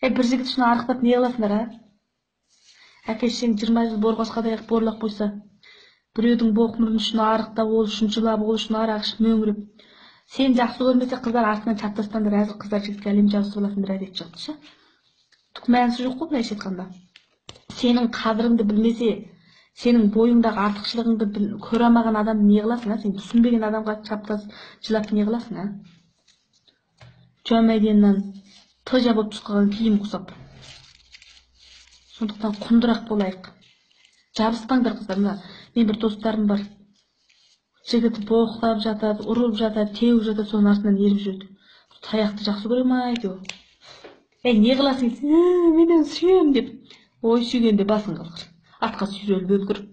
Bir жігіт үшін арықтап не қыласыңдар, а? Әке шешең 20 жыл борғасқадай борлап қойса, біреудің боқмұрын үшін арықтап, ол үшін жылап, ол үшін арақ ішіп мөңіреп. Сен жақсы көрмесе қыздар артынан чаттастандар, әзір қыздар жігітке әлем жабысып алатындар әдет жоқ, ше. Түк мәнісі жоқ қой, былайша айтқанда. Сенің қадіріңді білмесе, сенің бойыңдағы артықшылығыңды көре алмаған адамды не қыласың, а? Сен түсінбеген адамға чаптас жылап не қыласың, а? Жөмейденнен тыжа болып шыққан киім құсап. Сондықтан құндырақ болайық. Жабыспаңдар қыздар, мына мен бір достарым бар. Жігіті боқтап жатады, ұрып жатады, теуіп жатады, соның артынан еріп жүреді. Таяқты жақсы көре ма әйтеуір. Не қыласың? Менен сүйем деп. Ой, сүйгенде басың қалғыр. Атқа сүйреліп өлгір.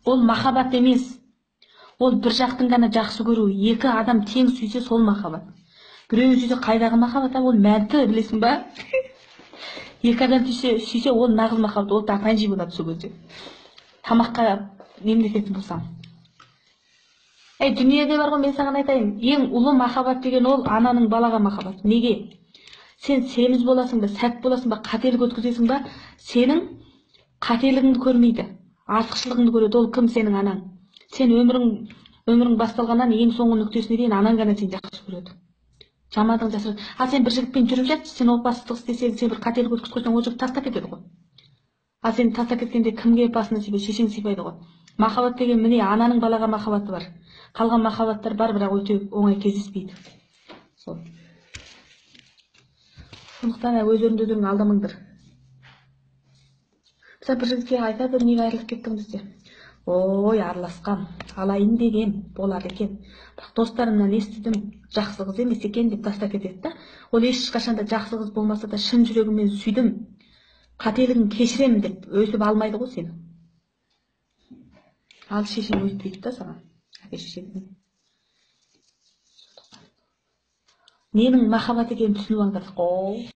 Ол махаббат емес. Ол бір жақтың ғана жақсы көру. Екі адам тең сүйсе сол махаббат. Біреу сүйсе қайдағы махаббат, ол мәнті, білесің ба? Екі адам сүйсе ол нағыз махаббат, ол тапанжи болады сол кезде. Тамаққа мемлекетін болсам. Дүниеде бар ғой, мен саған айтайын, ең ұлы махаббат деген ол ананың балаға махаббат. Неге? Сен семіз боласың ба, сәт боласың ба, қателік өткізесің ба, сенің қателігіңді көрмейді, артықшылығыңды көреді. Ол кім? Сенің анаң. Сен өмірің басталғаннан ең соңғы нүктесіне дейін анаң ғана сені жақсы көреді. Жамандығын жасырады. Ал сен бір жігітпен жүріп жатсың, сен опасыздық істесең, сен бір қателік өткізіп қойсаң, ол жігіт тастап кетеді ғой. Ал сен тастап кеткенде кімге басына сипайды? Шешең сипайды ғой. Махаббат деген міне ананың балаға махаббаты бар. Қалған махаббаттар бар, бірақ өте оңай кездеспейді. Сол. Сондықтан өздеріңді өздерің алдамаңдар. Mesela bir жігітке айтады, неге айырылып кеттіңіз деп. Ой, араласқам, алайын деген болады екен. Бірақ достарымнан естідім, жақсы қыз емес екен деп тастап кетеді да. Ол ешқашанда жақсы қыз болмаса да шын жүрегіммен сүйдім, қателігін кешірем деп өйтіп алмайды ғой сені. Ал шешең өйтпейді да саған. Әке шешең. Ненің махаббат екенін түсініп алыңдар.